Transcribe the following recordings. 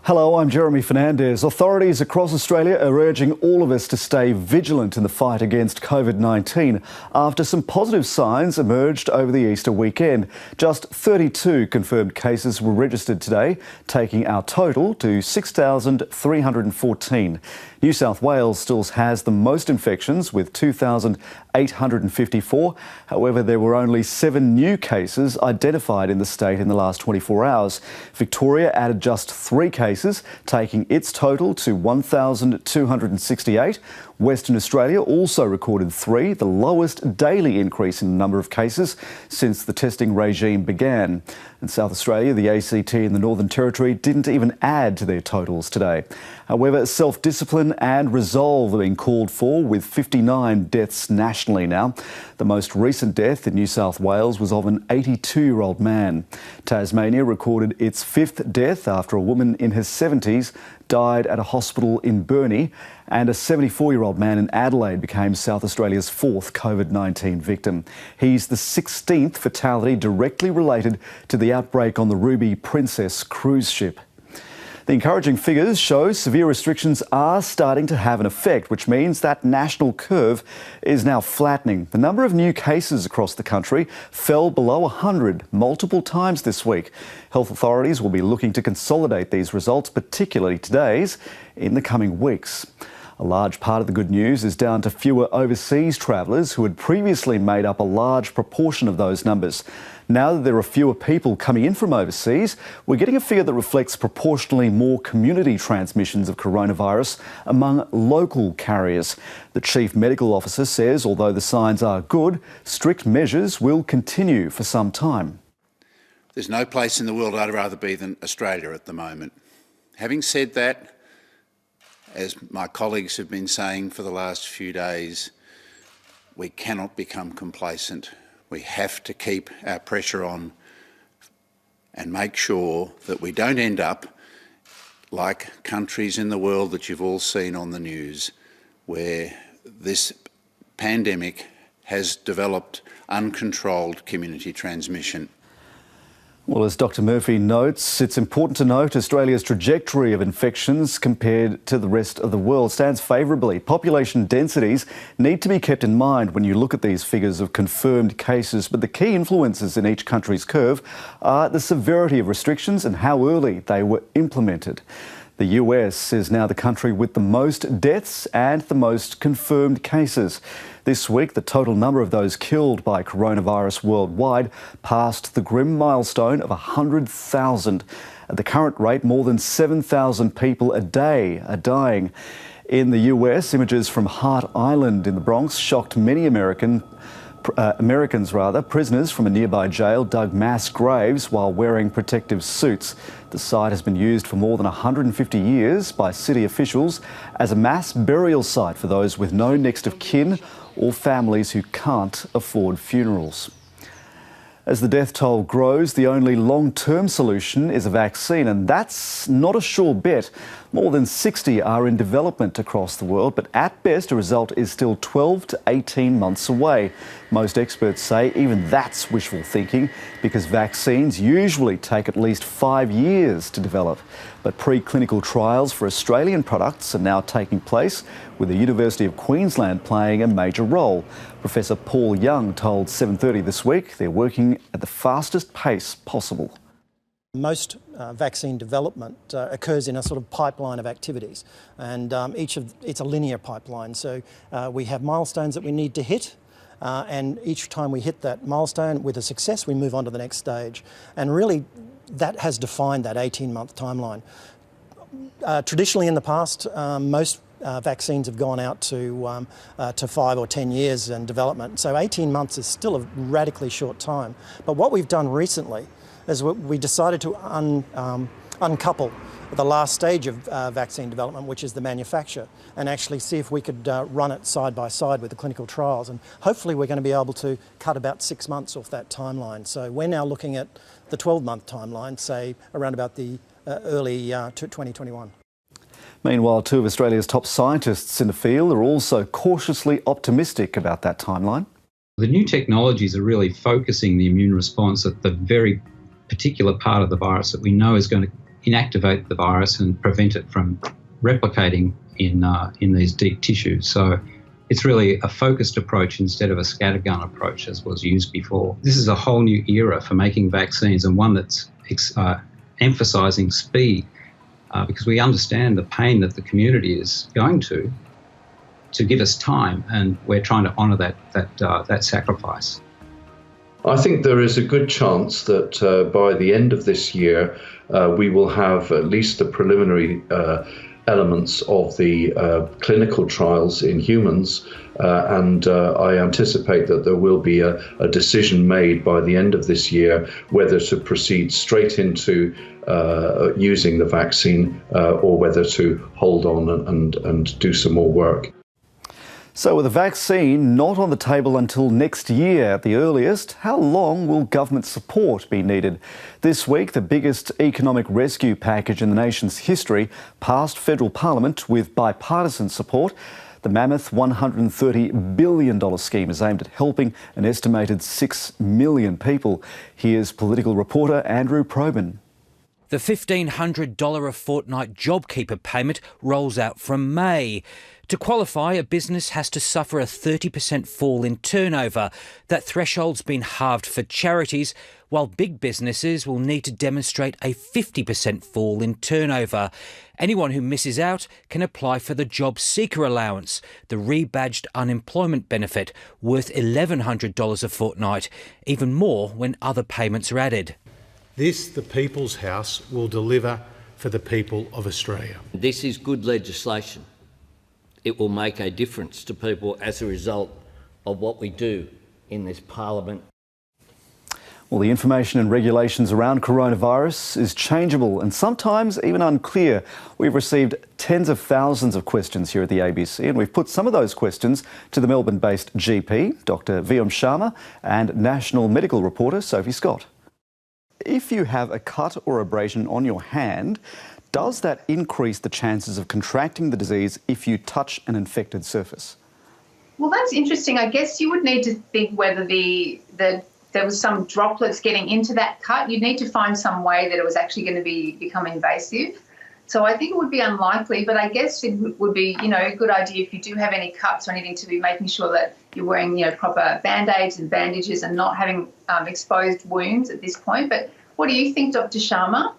Hello, I'm Jeremy Fernandez. Authorities across Australia are urging all of us to stay vigilant in the fight against Covid-19 after some positive signs emerged over the Easter weekend. Just 32 confirmed cases were registered today, taking our total to 6,314. New South Wales still has the most infections with 2,854. However, there were only 7 new cases identified in the state in the last 24 hours. Victoria added just 3 cases, taking its total to 1,268. Western Australia also recorded 3, the lowest daily increase in the number of cases since the testing regime began. In South Australia, the ACT and the Northern Territory didn't even add to their totals today. However, self-discipline and resolve are being called for, with 59 deaths nationally now. The most recent death in New South Wales was of an 82-year-old man. Tasmania recorded its 5th death after a woman in her 70s died at a hospital in Burnie, and a 74-year-old man in Adelaide became South Australia's 4th Covid-19 victim. He's the 16th fatality directly related to the outbreak on the Ruby Princess cruise ship. The encouraging figures show severe restrictions are starting to have an effect, which means that national curve is now flattening. The number of new cases across the country fell below 100 multiple times this week. Health authorities will be looking to consolidate these results, particularly today's, in the coming weeks. A large part of the good news is down to fewer overseas travellers who had previously made up a large proportion of those numbers. Now that there are fewer people coming in from overseas, we're getting a figure that reflects proportionally more community transmissions of coronavirus among local carriers. The Chief Medical Officer says although the signs are good, strict measures will continue for some time. There's no place in the world I'd rather be than Australia at the moment. Having said that, as my colleagues have been saying for the last few days, we cannot become complacent. We have to keep our pressure on and make sure that we don't end up like countries in the world that you've all seen on the news, where this pandemic has developed uncontrolled community transmission. Well, as Dr Murphy notes, it's important to note Australia's trajectory of infections compared to the rest of the world stands favourably. Population densities need to be kept in mind when you look at these figures of confirmed cases, but the key influences in each country's curve are the severity of restrictions and how early they were implemented. The US is now the country with the most deaths and the most confirmed cases. This week, the total number of those killed by coronavirus worldwide passed the grim milestone of 100,000. At the current rate, more than 7,000 people a day are dying. In the US, images from Hart Island in the Bronx shocked many Americans, prisoners from a nearby jail dug mass graves while wearing protective suits. The site has been used for more than 150 years by city officials as a mass burial site for those with no next of kin or families who can't afford funerals. As the death toll grows, the only long-term solution is a vaccine, and that's not a sure bet. More than 60 are in development across the world, but at best a result is still 12 to 18 months away. Most experts say even that's wishful thinking because vaccines usually take at least 5 years to develop. But preclinical trials for Australian products are now taking place, with the University of Queensland playing a major role. Professor Paul Young told 7:30 this week they're working at the fastest pace possible. Most vaccine development occurs in a sort of pipeline of activities, and it's a linear pipeline. So we have milestones that we need to hit, and each time we hit that milestone with a success, we move on to the next stage. And really, that has defined that 18-month timeline. Traditionally in the past, most vaccines have gone out to 5 or 10 years in development. So 18 months is still a radically short time. But what we've done recently is we decided to uncouple the last stage of vaccine development, which is the manufacture, and actually see if we could run it side by side with the clinical trials. And hopefully we're going to be able to cut about 6 months off that timeline. So we're now looking at the 12-month timeline, say around about the early 2021. Meanwhile, 2 of Australia's top scientists in the field are also cautiously optimistic about that timeline. The new technologies are really focusing the immune response at the very particular part of the virus that we know is going to inactivate the virus and prevent it from replicating in these deep tissues. So it's really a focused approach instead of a scattergun approach as was used before. This is a whole new era for making vaccines, and one that's emphasising speed because we understand the pain that the community is going to give us time, and we're trying to honour that sacrifice. I think there is a good chance that by the end of this year we will have at least the preliminary elements of the clinical trials in humans, and I anticipate that there will be a decision made by the end of this year whether to proceed straight into using the vaccine or whether to hold on and do some more work. So with a vaccine not on the table until next year at the earliest, how long will government support be needed? This week, the biggest economic rescue package in the nation's history passed federal parliament with bipartisan support. The mammoth $130 billion scheme is aimed at helping an estimated 6 million people. Here's political reporter Andrew Probyn. The $1,500 a fortnight JobKeeper payment rolls out from May. To qualify, a business has to suffer a 30% fall in turnover. That threshold's been halved for charities, while big businesses will need to demonstrate a 50% fall in turnover. Anyone who misses out can apply for the Job Seeker Allowance, the rebadged unemployment benefit, worth $1,100 a fortnight, even more when other payments are added. This, the People's House, will deliver for the people of Australia. This is good legislation. It will make a difference to people as a result of what we do in this parliament. Well, the information and regulations around coronavirus is changeable and sometimes even unclear. We've received tens of thousands of questions here at the ABC, and we've put some of those questions to the Melbourne-based GP, Dr. Vyom Sharma, and national medical reporter Sophie Scott. If you have a cut or abrasion on your hand, does that increase the chances of contracting the disease if you touch an infected surface? Well, that's interesting. I guess you would need to think whether there was some droplets getting into that cut. You'd need to find some way that it was actually going to become invasive. So I think it would be unlikely, but I guess it would be, a good idea if you do have any cuts or anything to be making sure that you're wearing, proper Band-Aids and bandages and not having exposed wounds at this point. But what do you think, Dr. Sharma?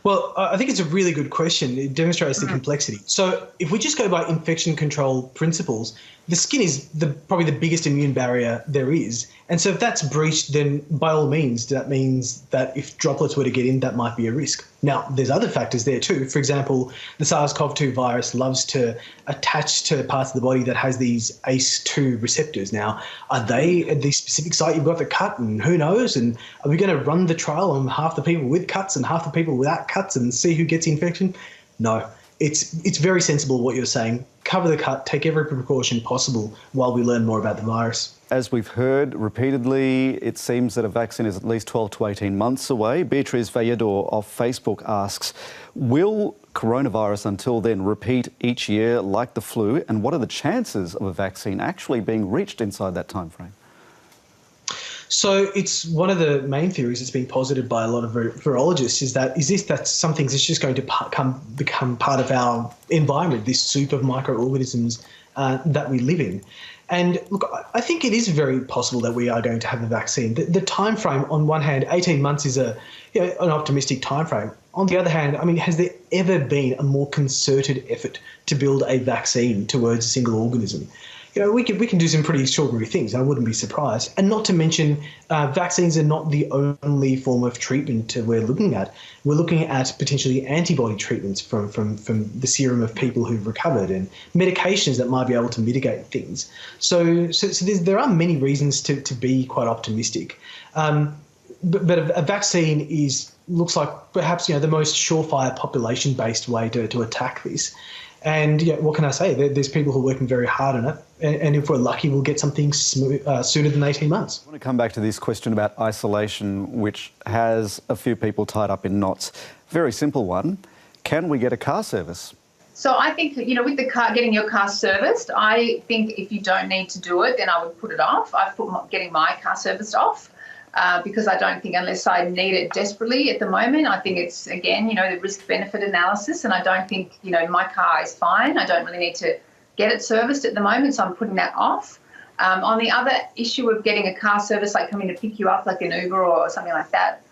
Well, I think it's a really good question. It demonstrates the complexity. So if we just go by infection control principles, the skin is probably the biggest immune barrier there is. And so if that's breached, then by all means, that means that if droplets were to get in, that might be a risk. Now, there's other factors there too. For example, the SARS-CoV-2 virus loves to attach to parts of the body that has these ACE2 receptors. Now, are they at the specific site you've got the cut, and who knows? And are we going to run the trial on half the people with cuts and half the people without cuts and see who gets the infection? No. It's very sensible what you're saying. Cover the cut, take every precaution possible while we learn more about the virus. As we've heard repeatedly, it seems that a vaccine is at least 12 to 18 months away. Beatriz Vallador of Facebook asks, will coronavirus until then repeat each year like the flu? And what are the chances of a vaccine actually being reached inside that time frame? So it's one of the main theories that's been posited by a lot of virologists is that some things is just going to become part of our environment, this soup of microorganisms that we live in. And look, I think it is very possible that we are going to have a vaccine. The time frame, on one hand, 18 months is an optimistic time frame. On the other hand, has there ever been a more concerted effort to build a vaccine towards a single organism? We can do some pretty extraordinary things. I wouldn't be surprised. And not to mention, vaccines are not the only form of treatment we're looking at. We're looking at potentially antibody treatments from the serum of people who've recovered and medications that might be able to mitigate things. So there are many reasons to be quite optimistic. But a vaccine looks like perhaps the most surefire population-based way to attack this. And what can I say? There's people who are working very hard on it. And if we're lucky, we'll get something sooner than 18 months. I want to come back to this question about isolation, which has a few people tied up in knots. Very simple one. Can we get a car service? So I think, with the car, getting your car serviced, I think if you don't need to do it, then I would put it off. I've put getting my car serviced off. because I don't think, unless I need it desperately at the moment, I think it's, again, the risk-benefit analysis, and I don't think, my car is fine. I don't really need to get it serviced at the moment, so I'm putting that off. On the other issue of getting a car service, like coming to pick you up, like an Uber or something like that,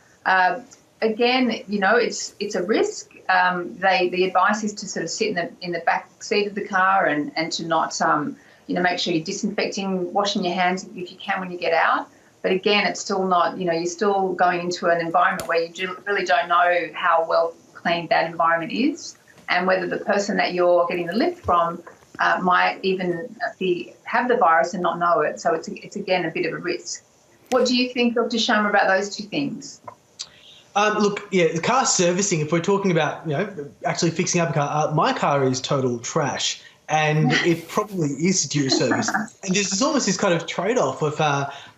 again, it's a risk. The advice is to sort of sit in the back seat of the car and to not, make sure you're disinfecting, washing your hands if you can when you get out. But again, it's still not, you're still going into an environment where you really don't know how well cleaned that environment is, and whether the person that you're getting the lift from might even have the virus and not know it. So it's again a bit of a risk. What do you think, Dr. Sharma, about those two things? Look, the car servicing, if we're talking about, actually fixing up a car, my car is total trash, and it probably is due to service. And there's almost this kind of trade-off of,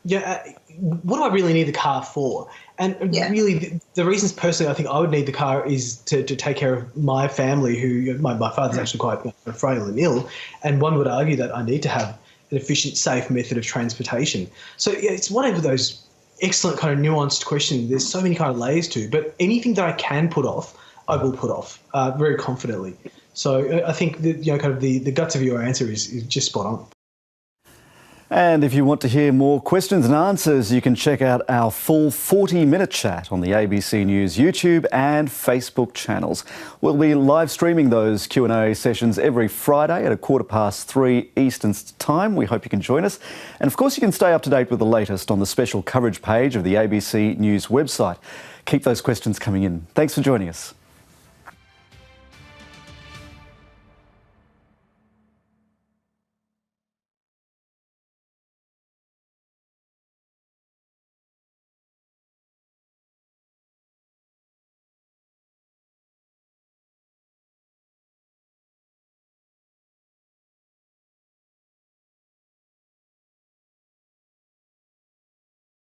what do I really need the car for? And really, the reasons personally I think I would need the car is to take care of my family, who my father's actually quite frail and ill, and one would argue that I need to have an efficient, safe method of transportation. So it's one of those excellent kind of nuanced questions. There's so many kind of layers to, but anything that I can put off, I will put off very confidently. So I think that, kind of the guts of your answer is just spot on. And if you want to hear more questions and answers, you can check out our full 40-minute chat on the ABC News YouTube and Facebook channels. We'll be live streaming those Q&A sessions every Friday at 3:15 Eastern Time. We hope you can join us. And of course, you can stay up to date with the latest on the special coverage page of the ABC News website. Keep those questions coming in. Thanks for joining us.